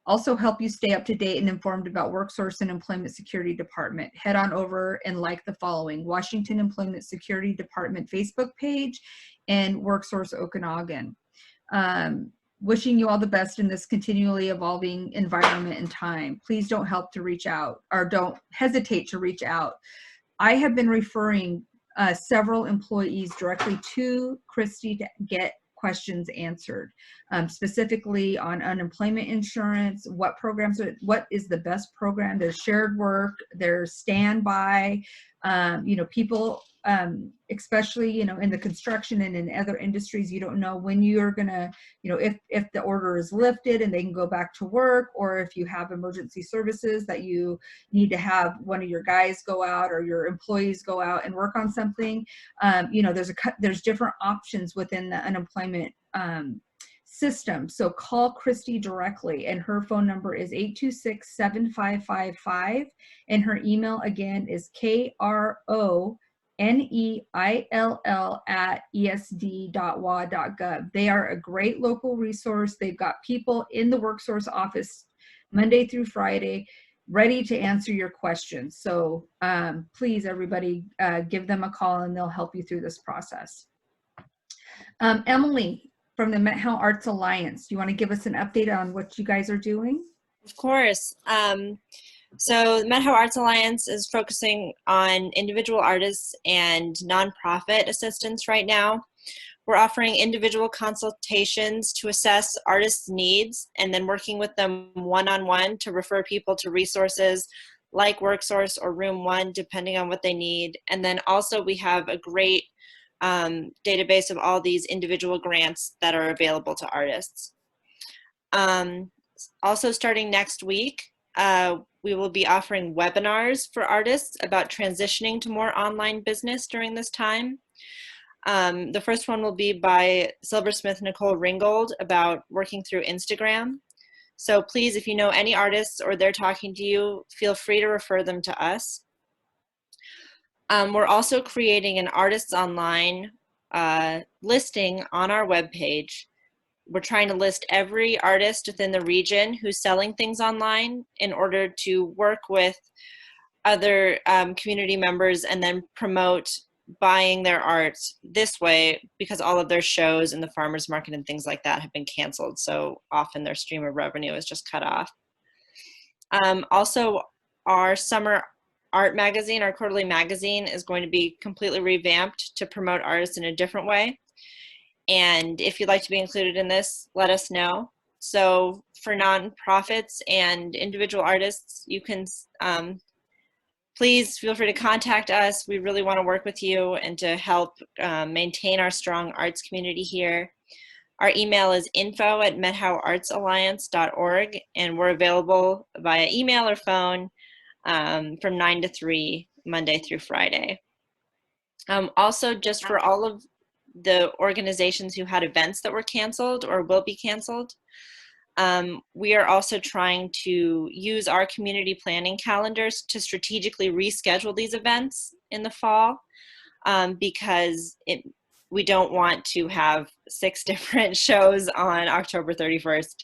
also help you stay up to date and informed about WorkSource and Employment Security Department. Head on over and like the following: Washington Employment Security Department Facebook page and WorkSource Okanogan. Wishing you all the best in this continually evolving environment and time. Please don't don't hesitate to reach out. I have been referring several employees directly to Christy to get questions answered, specifically on unemployment insurance, what programs what is the best program. There's shared work, there's standby, You know, people, especially, you know, in the construction and in other industries, you don't know when you're gonna, you know, if the order is lifted and they can go back to work, or if you have emergency services that you need to have one of your guys go out or your employees go out and work on something. You know, there's different options within the unemployment system. So call Christy directly, and her phone number is 826-7555, and her email again is KRONEILL@esd.wa.gov. They are a great local resource. They've got people in the WorkSource office Monday through Friday ready to answer your questions. So please, everybody, give them a call and they'll help you through this process. Emily from the Met-How Arts Alliance, do you want to give us an update on what you guys are doing? Of course. So the Met-How Arts Alliance is focusing on individual artists and nonprofit assistance right now. We're offering individual consultations to assess artists' needs and then working with them one-on-one to refer people to resources like WorkSource or Room 1, depending on what they need. And then also we have a great database of all these individual grants that are available to artists. Also starting next week, we will be offering webinars for artists about transitioning to more online business during this time. The first one will be by Silversmith Nicole Ringgold about working through Instagram. So please, if you know any artists or they're talking to you, feel free to refer them to us. We're also creating an Artists Online listing on our webpage. We're trying to list every artist within the region who's selling things online in order to work with other community members and then promote buying their art this way, because all of their shows in the farmers market and things like that have been canceled. So often their stream of revenue is just cut off. Also, our summer art magazine, our quarterly magazine, is going to be completely revamped to promote artists in a different way. And if you'd like to be included in this, let us know. So for nonprofits and individual artists, you can please feel free to contact us. We really want to work with you and to help maintain our strong arts community here. Our email is info@methowartsalliance.org, and we're available via email or phone from 9 to 3, Monday through Friday. Also, just for all of the organizations who had events that were canceled or will be canceled, we are also trying to use our community planning calendars to strategically reschedule these events in the fall, because we don't want to have 6 different shows on October 31st.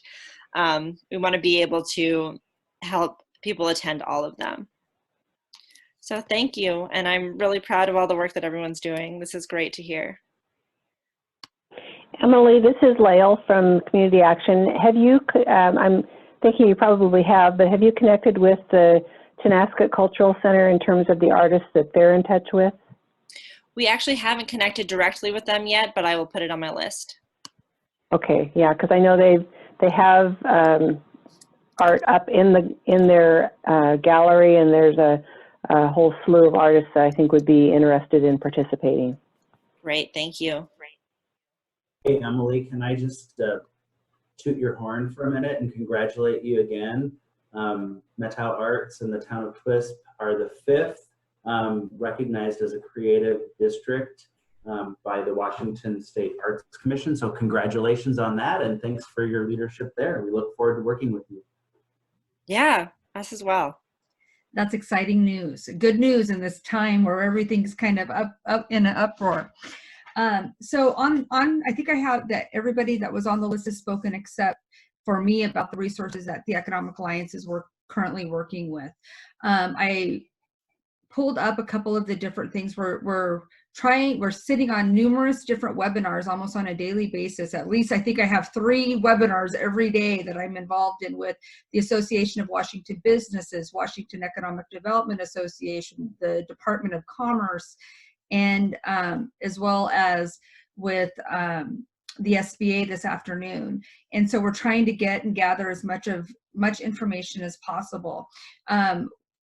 We want to be able to help people attend all of them. So thank you, and I'm really proud of all the work that everyone's doing. This is great to hear. Emily, this is Lael from Community Action. Have you, I'm thinking you probably have, but have you connected with the Tonasket Cultural Center in terms of the artists that they're in touch with? We actually haven't connected directly with them yet, but I will put it on my list. Okay, yeah, because I know they have art up in their gallery, and there's a whole slew of artists that I think would be interested in participating. Great, thank you. Hey, Emily, can I just toot your horn for a minute and congratulate you again? Met-How Arts in the town of Twisp are the 5th recognized as a creative district by the Washington State Arts Commission. So congratulations on that, and thanks for your leadership there. We look forward to working with you. Yeah, us as well. That's exciting news. Good news in this time where everything's kind of up in an uproar. So I think I have that everybody that was on the list has spoken except for me about the resources that the Economic Alliance is currently working with. I pulled up a couple of the different things we're sitting on numerous different webinars almost on a daily basis. At least I think I have 3 webinars every day that I'm involved in with the Association of Washington Businesses, Washington Economic Development Association, the Department of Commerce, and as well as with the SBA this afternoon. And so we're trying to get and gather as much information as possible.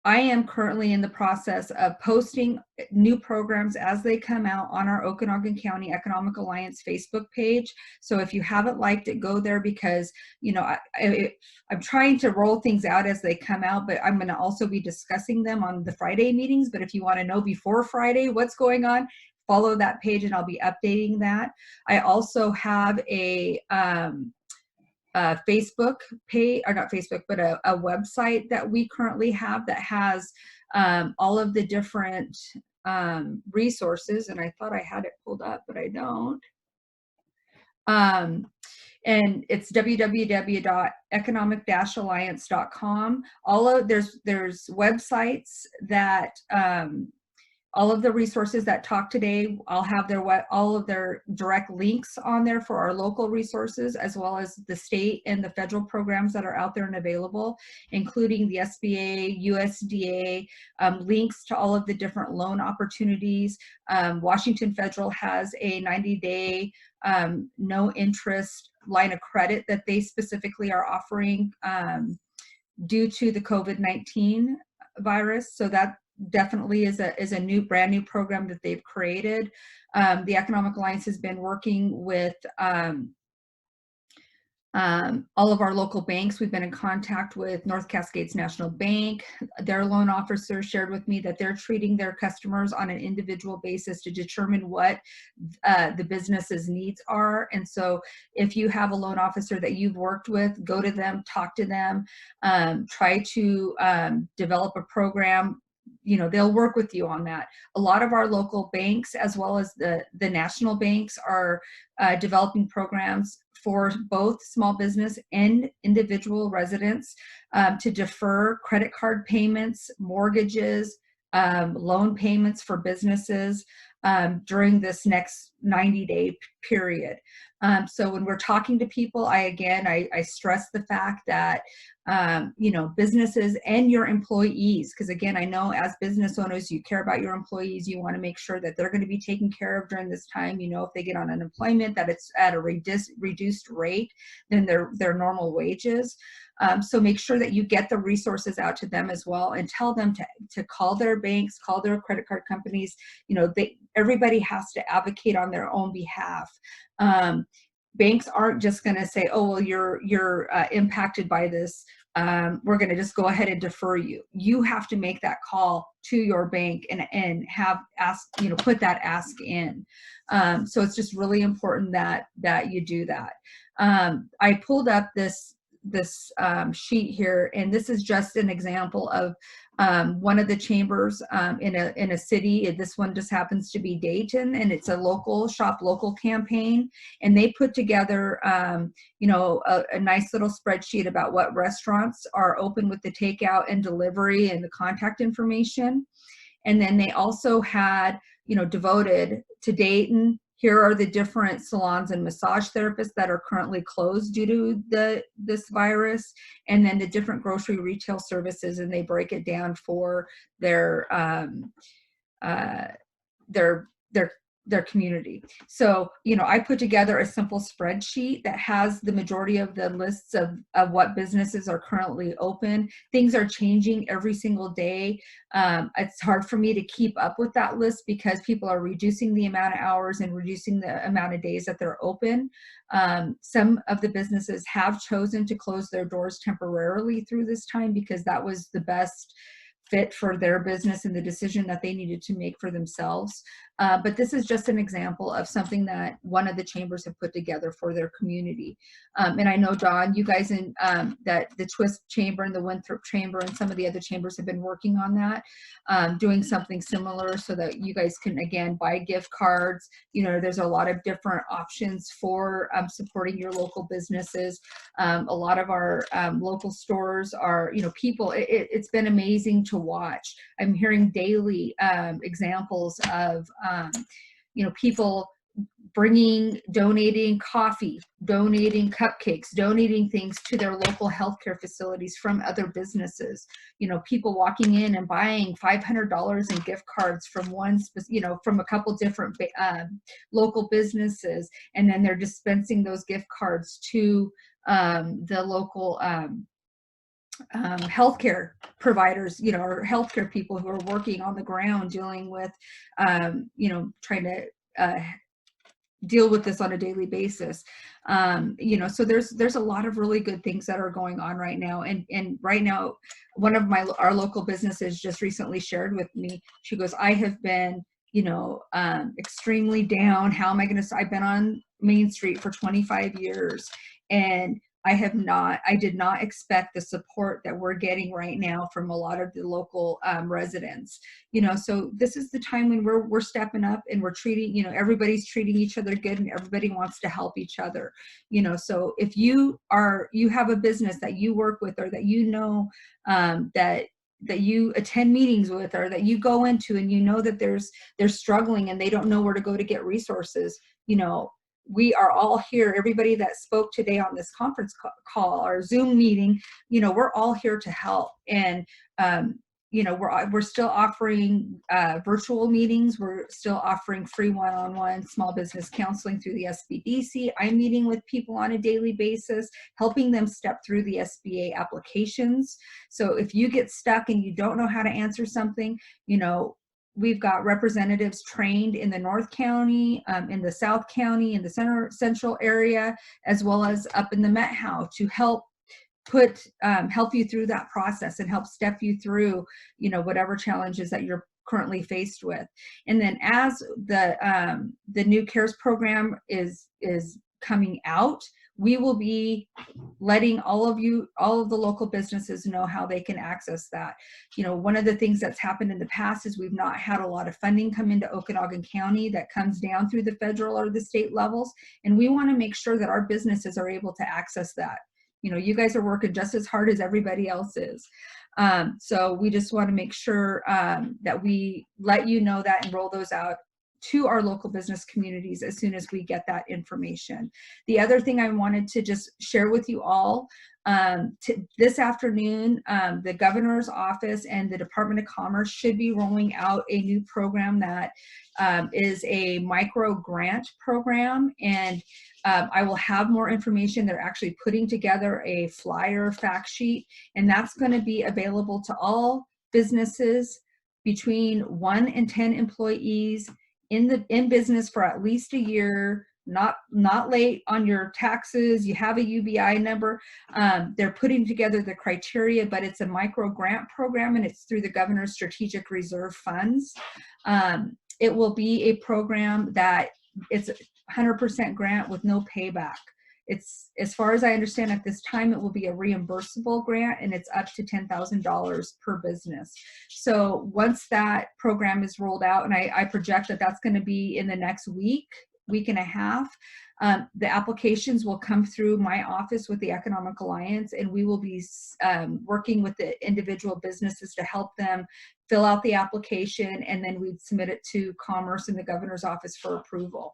I am currently in the process of posting new programs as they come out on our Okanogan County Economic Alliance Facebook page. So if you haven't liked it, go there, because, you know, I'm trying to roll things out as they come out, but I'm going to also be discussing them on the Friday meetings. But if you want to know before Friday what's going on, follow that page and I'll be updating that. I also have a Facebook page, or not Facebook, but a website that we currently have that has all of the different resources. And I thought I had it pulled up, but I don't. And it's www.economic-alliance.com. There's websites that all of the resources that talk today, I'll have all of their direct links on there for our local resources, as well as the state and the federal programs that are out there and available, including the SBA, USDA, links to all of the different loan opportunities. Washington Federal has a 90-day no interest line of credit that they specifically are offering due to the COVID-19 virus. So that definitely is a brand new program that they've created. The Economic Alliance has been working with all of our local banks. We've been in contact with North Cascades National Bank. Their loan officer shared with me that they're treating their customers on an individual basis to determine what the business's needs are. And so if you have a loan officer that you've worked with, go to them, talk to them, try to develop a program. You know, they'll work with you on that. A lot of our local banks, as well as the national banks, are developing programs for both small business and individual residents to defer credit card payments, mortgages, loan payments for businesses during this next 90-day period. So when we're talking to people, I stress the fact that you know, businesses and your employees, because again, I know as business owners, you care about your employees. You want to make sure that they're going to be taken care of during this time. You know, if they get on unemployment, that it's at a reduced rate than their normal wages. So make sure that you get the resources out to them as well, and tell them to call their banks, call their credit card companies. You know, everybody has to advocate on their own behalf. Banks aren't just going to say, oh, well, you're impacted by this. We're going to just go ahead and defer you. You have to make that call to your bank and put that ask in. So it's just really important that you do that. I pulled up this sheet here, and this is just an example of one of the chambers in a city. This one just happens to be Dayton, and it's a local campaign, and they put together you know, a nice little spreadsheet about what restaurants are open with the takeout and delivery and the contact information. And then they also had, you know, devoted to Dayton, here are the different salons and massage therapists that are currently closed due to this virus, and then the different grocery retail services, and they break it down for their community. So, you know, I put together a simple spreadsheet that has the majority of the lists of what businesses are currently open. Things are changing every single day. It's hard for me to keep up with that list because people are reducing the amount of hours and reducing the amount of days that they're open. Some of the businesses have chosen to close their doors temporarily through this time because that was the best fit for their business and the decision that they needed to make for themselves. But this is just an example of something that one of the chambers have put together for their community. And I know, Don, you guys in that the Twist Chamber and the Winthrop Chamber and some of the other chambers have been working on that, doing something similar so that you guys can, again, buy gift cards. You know, there's a lot of different options for supporting your local businesses. A lot of our local stores are, you know, people, it's been amazing to watch. I'm hearing daily examples of, you know, people donating coffee, donating cupcakes, donating things to their local healthcare facilities from other businesses. You know, people walking in and buying $500 in gift cards from from a couple different local businesses, and then they're dispensing those gift cards to the local healthcare providers, or healthcare people who are working on the ground dealing with, trying to deal with this on a daily basis. So there's a lot of really good things that are going on right now. And right now, one of our local businesses just recently shared with me, she goes, I have been, extremely down. How am I going to, I've been on Main Street for 25 years and I did not expect the support that we're getting right now from a lot of the local residents. So this is the time when we're stepping up and we're treating, everybody's treating each other good and everybody wants to help each other. So if you have a business that you work with or that that you attend meetings with or that you go into and that they're struggling and they don't know where to go to get resources, we are all here. Everybody that spoke today on this conference call or Zoom meeting, we're all here to help. And, we're still offering virtual meetings. We're still offering free one-on-one small business counseling through the SBDC. I'm meeting with people on a daily basis, helping them step through the SBA applications. So if you get stuck and you don't know how to answer something, we've got representatives trained in the North County, in the South County, in the central area, as well as up in the Met House to help help you through that process and help step you through, whatever challenges that you're currently faced with. And then as the new CARES program is coming out, we will be letting all of the local businesses know how they can access that. One of the things that's happened in the past is we've not had a lot of funding come into Okanogan County that comes down through the federal or the state levels. And we want to make sure that our businesses are able to access that. You guys are working just as hard as everybody else is. So we just want to make sure that we let you know that and roll those out to our local business communities as soon as we get that information. The other thing I wanted to just share with you all, this afternoon, the governor's office and the Department of Commerce should be rolling out a new program that is a micro grant program. And I will have more information. They're actually putting together a flyer fact sheet, and that's going to be available to all businesses between 1 and 10 employees in business for at least a year, not late on your taxes, you have a UBI number. They're putting together the criteria, but it's a micro grant program and it's through the governor's strategic reserve funds. It will be a program that it's 100% grant with no payback. It's, as far as I understand at this time, it will be a reimbursable grant and it's up to $10,000 per business. So once that program is rolled out, and I project that that's going to be in the next week and a half, the applications will come through my office with the Economic Alliance, and we will be working with the individual businesses to help them fill out the application, and then we'd submit it to Commerce and the governor's office for approval.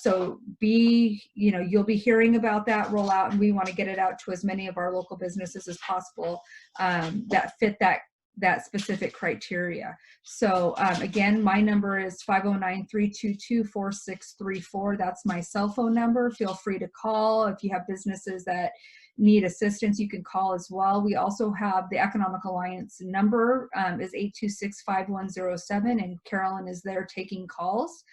So you'll be hearing about that rollout, and we want to get it out to as many of our local businesses as possible that fit that specific criteria. So again, my number is 509-322-4634. That's my cell phone number. Feel free to call. If you have businesses that need assistance, you can call as well. We also have the Economic Alliance number is 826-5107, and Carolyn is there taking calls.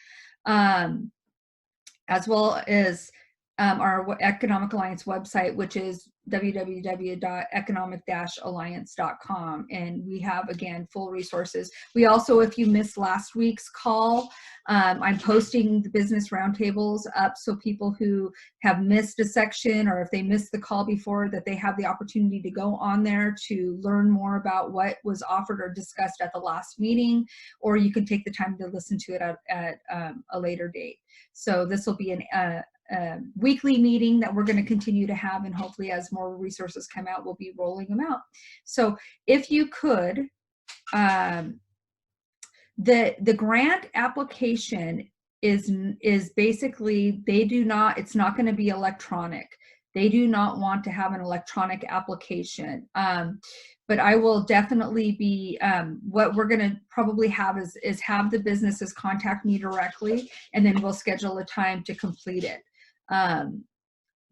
As well as our Economic Alliance website, which is www.economic-alliance.com. And we have, again, full resources. We also, if you missed last week's call, I'm posting the business roundtables up so people who have missed a section, or if they missed the call before, that they have the opportunity to go on there to learn more about what was offered or discussed at the last meeting, or you can take the time to listen to it at a later date. So this will be a weekly meeting that we're going to continue to have, and hopefully as more resources come out, we'll be rolling them out. So if you could, the grant application is basically, it's not going to be electronic. They do not want to have an electronic application. But I will definitely be, what we're going to probably have is have the businesses contact me directly, and then we'll schedule a time to complete it.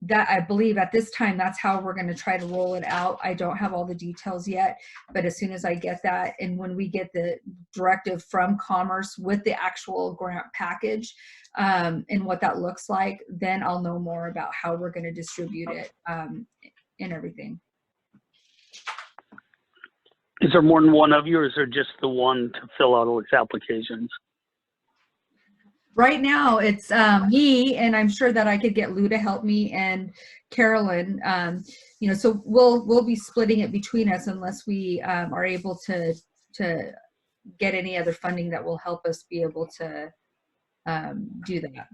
that I believe at this time, that's how we're going to try to roll it out. I don't have all the details yet, but as soon as I get that, and when we get the directive from Commerce with the actual grant package and what that looks like, then I'll know more about how we're going to distribute it and everything. Is there more than one of you, or is there just the one to fill out all its applications? Right now, it's me, and I'm sure that I could get Lou to help me, and Carolyn. You know, so we'll be splitting it between us unless we are able to get any other funding that will help us be able to do that.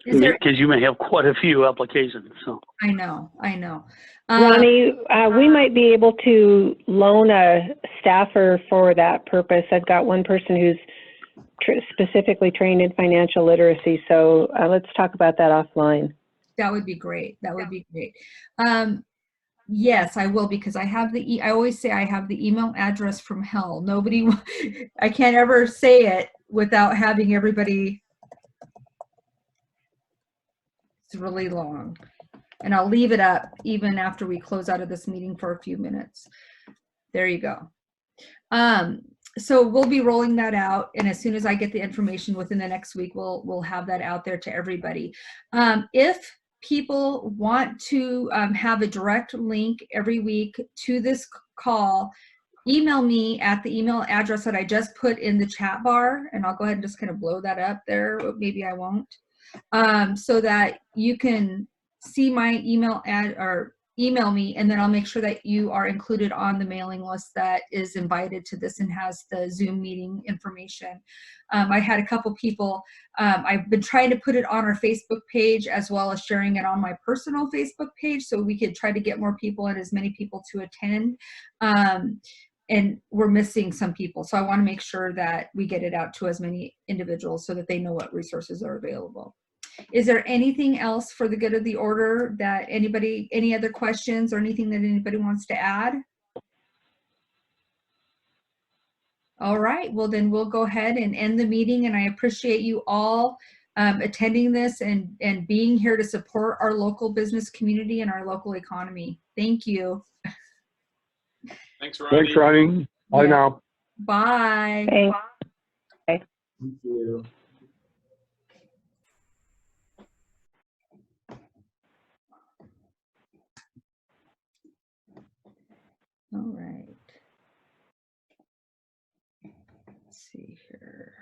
Because you may have quite a few applications. So I know. Ronnie, we might be able to loan a staffer for that purpose. I've got one person who's specifically trained in financial literacy, so let's talk about that offline. That would be great. That would be great. Yes, I will, because I have I always say I have the email address from hell. Nobody, I can't ever say it without having everybody. It's really long. And I'll leave it up even after we close out of this meeting for a few minutes. There you go. So we'll be rolling that out, and as soon as I get the information within the next week, we'll have that out there to everybody. If people want to have a direct link every week to this call, email me at the email address that I just put in the chat bar, and I'll go ahead and just kind of blow that up there. Maybe I won't. So that you can see my email or email me, and then I'll make sure that you are included on the mailing list that is invited to this and has the Zoom meeting information. I had a couple people, I've been trying to put it on our Facebook page as well as sharing it on my personal Facebook page so we could try to get more people and as many people to attend. And we're missing some people. So I want to make sure that we get it out to as many individuals so that they know what resources are available. Is there anything else for the good of the order that any other questions or anything that anybody wants to add? All right, well then we'll go ahead and end the meeting, and I appreciate you all attending this and being here to support our local business community and our local economy. Thank you. Thanks, Ronnie. Thanks, Ronnie. Bye now. Bye. Thanks. Bye. Thank you. All right. Let's see here.